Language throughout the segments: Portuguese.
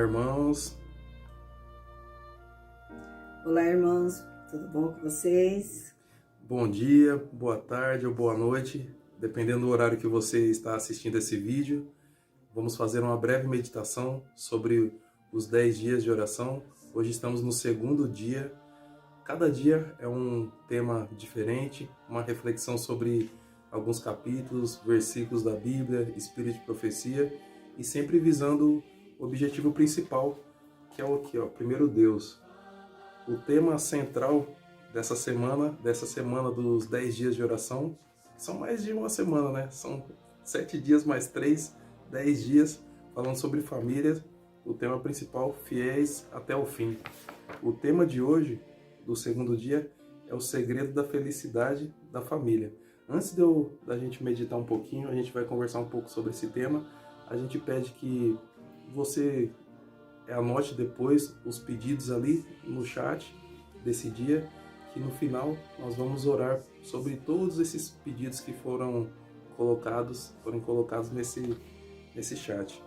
irmãos. Olá, irmãos. Tudo bom com vocês? Bom dia, boa tarde ou boa noite, dependendo do horário que você está assistindo esse vídeo. Vamos fazer uma breve meditação sobre os 10 dias de oração. Hoje estamos no segundo dia. Cada dia é um tema diferente, uma reflexão sobre alguns capítulos, versículos da Bíblia, espírito de profecia, e sempre visando o objetivo principal, que é o que? Primeiro Deus. O tema central dessa semana dos 10 dias de oração, são mais de uma semana, né? São 7 dias mais 3, 10 dias, falando sobre família. O tema principal, fiéis até o fim. O tema de hoje, do segundo dia, é o segredo da felicidade da família. Antes da gente meditar um pouquinho, a gente vai conversar um pouco sobre esse tema. A gente pede que você anote depois os pedidos ali no chat desse dia, que no final nós vamos orar sobre todos esses pedidos que foram colocados nesse chat.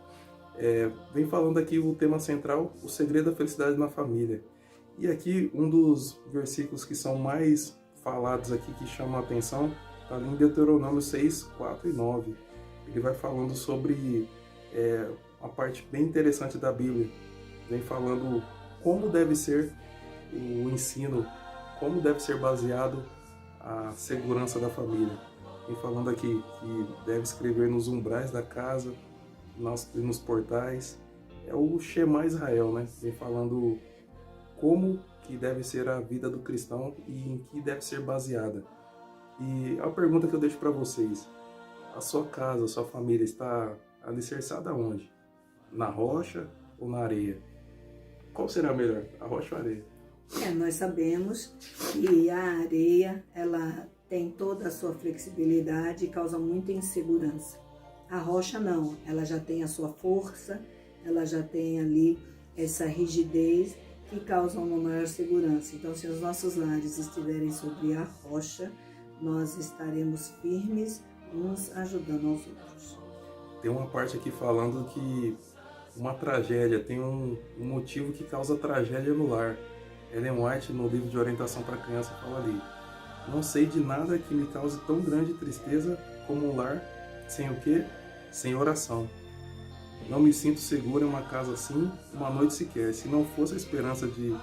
Vem falando aqui o tema central, o segredo da felicidade na família. E aqui um dos versículos que são mais falados aqui, que chama a atenção, está ali em Deuteronômio 6, 4 e 9. Ele vai falando sobre uma parte bem interessante da Bíblia. Vem falando como deve ser o ensino, como deve ser baseado a segurança da família. Vem falando aqui que deve escrever nos umbrais da casa, nos portais. É o Shema Israel, né? Vem falando como que deve ser a vida do cristão e em que deve ser baseada. E a pergunta que eu deixo para vocês: a sua casa, a sua família está alicerçada onde? Na rocha ou na areia? Qual será melhor, a rocha ou a areia? Nós sabemos que a areia, ela tem toda a sua flexibilidade e causa muita insegurança. A rocha não, ela já tem a sua força, ela já tem ali essa rigidez que causa uma maior segurança. Então, se os nossos lares estiverem sobre a rocha, nós estaremos firmes, uns ajudando aos outros. Tem uma parte aqui falando que uma tragédia, tem um motivo que causa tragédia no lar. Ellen White, no livro de orientação para criança, fala ali: não sei de nada que me cause tão grande tristeza como um lar sem o quê? Sem oração. Não me sinto seguro em uma casa assim, uma noite sequer. Se não fosse a esperança de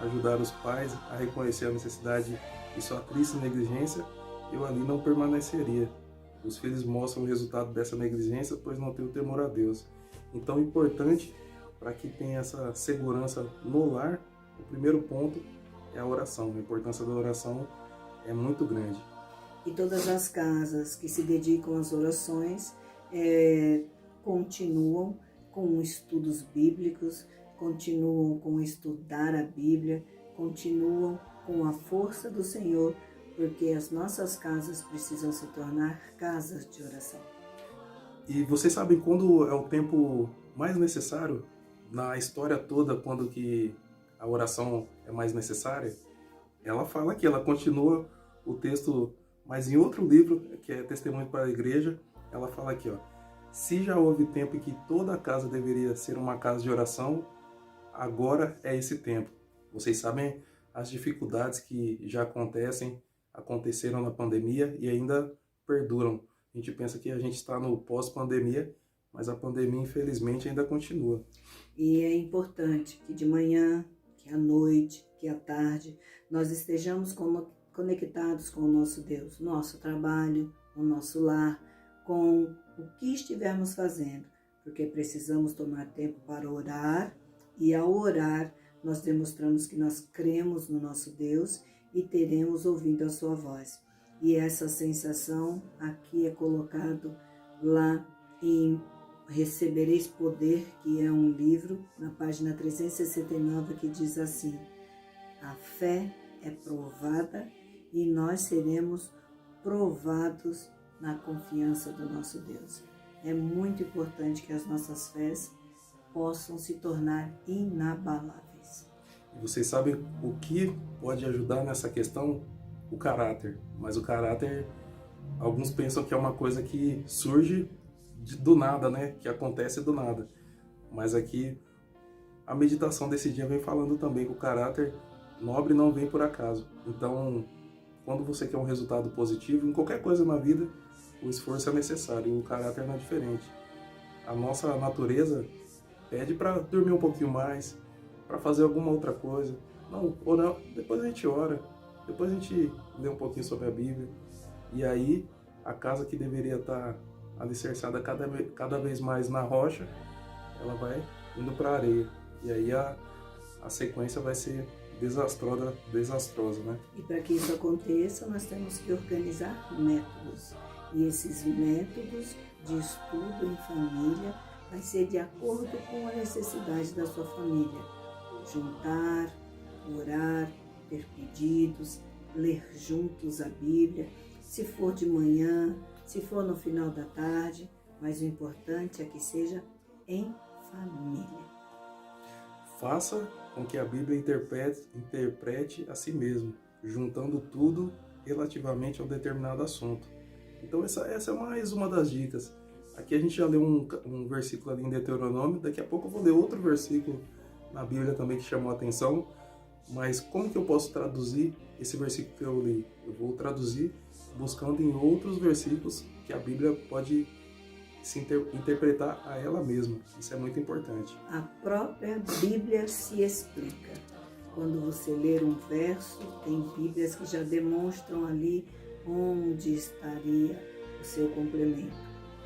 ajudar os pais a reconhecer a necessidade de sua triste negligência, eu ali não permaneceria. Os filhos mostram o resultado dessa negligência, pois não têm o temor a Deus. Então, importante para que tenha essa segurança no lar, o primeiro ponto é a oração. A importância da oração é muito grande. E todas as casas que se dedicam às orações continuam com estudos bíblicos, continuam com estudar a Bíblia, continuam com a força do Senhor, porque as nossas casas precisam se tornar casas de oração. E vocês sabem quando é o tempo mais necessário na história toda, quando que a oração é mais necessária? Ela fala que ela continua o texto, mas em outro livro, que é Testemunho para a Igreja, ela fala aqui, ó: se já houve tempo em que toda a casa deveria ser uma casa de oração, agora é esse tempo. Vocês sabem as dificuldades que já aconteceram na pandemia e ainda perduram. A gente pensa que a gente está no pós-pandemia, mas a pandemia, infelizmente, ainda continua. E é importante que de manhã, que à noite, que à tarde, nós estejamos conectados com o nosso Deus, no nosso trabalho, no nosso lar, com o que estivermos fazendo, porque precisamos tomar tempo para orar, e ao orar, nós demonstramos que nós cremos no nosso Deus e teremos ouvido a sua voz. E essa sensação aqui é colocado lá em Recebereis Poder, que é um livro, na página 369, que diz assim: a fé é provada e nós seremos provados na confiança do nosso Deus. É muito importante que as nossas fés possam se tornar inabaláveis. E vocês sabem o que pode ajudar nessa questão? O caráter. Mas o caráter, alguns pensam que é uma coisa que surge do nada, né? Que acontece do nada. Mas aqui a meditação desse dia vem falando também que o caráter nobre não vem por acaso. Então, quando você quer um resultado positivo, em qualquer coisa na vida, o esforço é necessário e o caráter não é diferente. A nossa natureza pede para dormir um pouquinho mais, para fazer alguma outra coisa. Não, orar, depois a gente ora, depois a gente lê um pouquinho sobre a Bíblia. E aí, a casa que deveria estar alicerçada cada vez mais na rocha, ela vai indo para a areia. E aí a sequência vai ser desastrosa, né? E para que isso aconteça, nós temos que organizar métodos. E esses métodos de estudo em família vai ser de acordo com a necessidade da sua família. Juntar, orar, ter pedidos, ler juntos a Bíblia, se for de manhã, se for no final da tarde, mas o importante é que seja em família. Faça com que a Bíblia interprete a si mesmo, juntando tudo relativamente a um determinado assunto. Então essa é mais uma das dicas. Aqui a gente já leu um versículo ali em Deuteronômio, daqui a pouco eu vou ler outro versículo na Bíblia também que chamou a atenção, mas como que eu posso traduzir esse versículo que eu li? Eu vou traduzir buscando em outros versículos que a Bíblia pode se interpretar a ela mesma. Isso é muito importante. A própria Bíblia se explica. Quando você ler um verso, tem Bíblias que já demonstram ali onde estaria o seu complemento.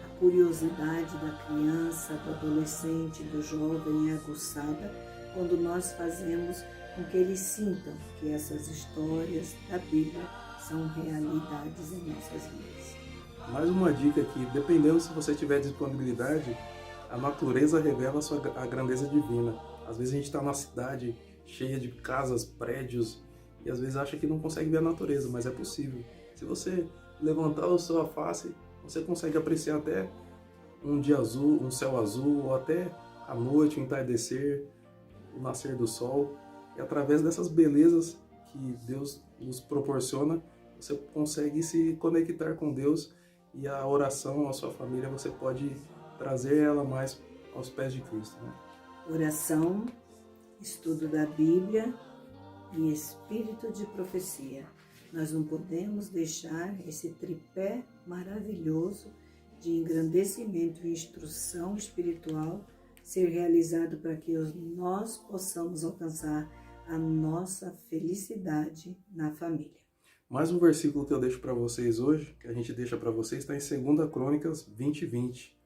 A curiosidade da criança, do adolescente, do jovem é aguçada quando nós fazemos com que eles sintam que essas histórias da Bíblia são realidades em nossas vidas. Mais uma dica aqui, dependendo se você tiver disponibilidade, a natureza revela a grandeza divina. Às vezes a gente está numa cidade cheia de casas, prédios, e às vezes acha que não consegue ver a natureza, mas é possível. Se você levantar a sua face, você consegue apreciar até um dia azul, um céu azul, ou até a noite, o entardecer, o nascer do sol. E através dessas belezas que Deus nos proporciona, você consegue se conectar com Deus, e a oração, a sua família, você pode trazer ela mais aos pés de Cristo, né? Oração, estudo da Bíblia e espírito de profecia. Nós não podemos deixar esse tripé maravilhoso de engrandecimento e instrução espiritual ser realizado para que nós possamos alcançar a nossa felicidade na família. Mais um versículo que eu deixo para vocês hoje, que a gente deixa para vocês, está em 2 Crônicas 20:20.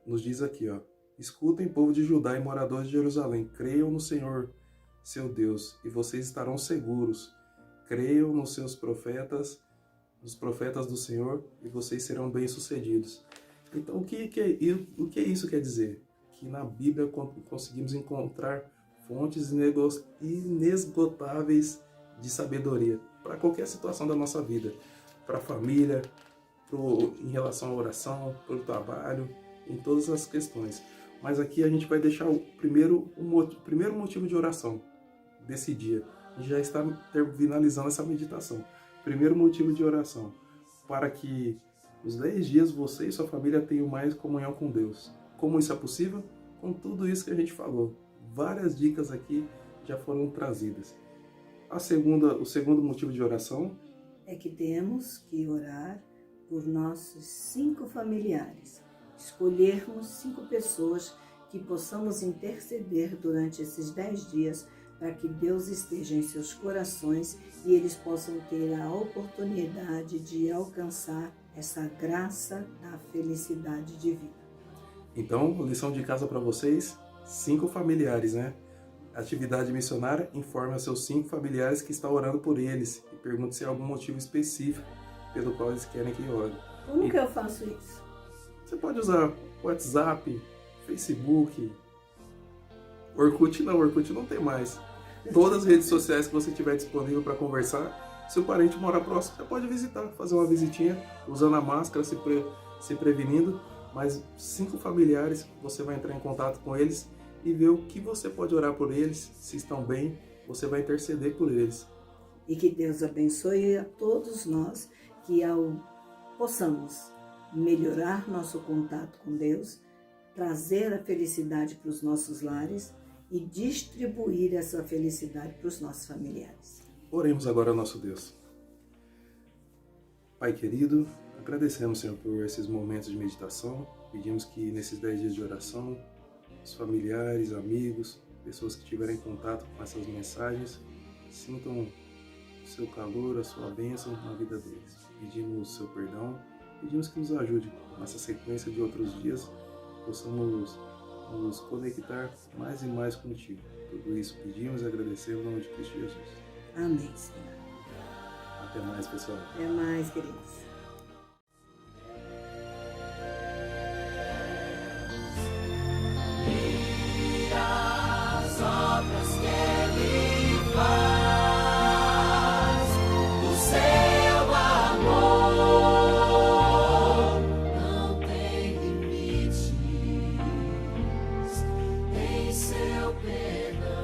Nos diz aqui, ó: escutem, povo de Judá e moradores de Jerusalém, creiam no Senhor, seu Deus, e vocês estarão seguros. Creiam nos seus profetas, nos profetas do Senhor, e vocês serão bem-sucedidos. Então, o que isso quer dizer? Que na Bíblia conseguimos encontrar fontes inesgotáveis de sabedoria para qualquer situação da nossa vida, para a família, em relação à oração, para o trabalho, em todas as questões. Mas aqui a gente vai deixar o primeiro motivo de oração desse dia. A gente já está finalizando essa meditação. Primeiro motivo de oração, para que os 10 dias você e sua família tenham mais comunhão com Deus. Como isso é possível? Com tudo isso que a gente falou. Várias dicas aqui já foram trazidas. O segundo motivo de oração é que temos que orar por nossos 5 familiares. Escolhermos 5 pessoas que possamos interceder durante esses 10 dias para que Deus esteja em seus corações e eles possam ter a oportunidade de alcançar essa graça da felicidade divina. Então, lição de casa para vocês, 5 familiares, né? Atividade missionária, informe aos seus 5 familiares que está orando por eles e pergunte se há algum motivo específico pelo qual eles querem que ore. Como que eu faço isso? Você pode usar WhatsApp, Facebook, Orkut não tem mais. Todas as redes sociais que você tiver disponível para conversar, se o parente mora próximo, você pode visitar, fazer uma visitinha, usando a máscara, se prevenindo, mas 5 familiares, você vai entrar em contato com eles e ver o que você pode orar por eles, se estão bem, você vai interceder por eles. E que Deus abençoe a todos nós, que possamos melhorar nosso contato com Deus, trazer a felicidade para os nossos lares e distribuir essa felicidade para os nossos familiares. Oremos agora ao nosso Deus. Pai querido, agradecemos, Senhor, por esses momentos de meditação. Pedimos que nesses 10 dias de oração, os familiares, amigos, pessoas que tiverem contato com essas mensagens, sintam o seu calor, a sua bênção na vida deles. Pedimos o seu perdão, pedimos que nos ajude nessa sequência de outros dias, possamos nos conectar mais e mais contigo. Tudo isso pedimos e agradecemos no nome de Cristo Jesus. Amém, Senhor. Até mais, pessoal. Até mais, queridos. As obras que Ele faz, o seu amor não tem limites, em seu perdão.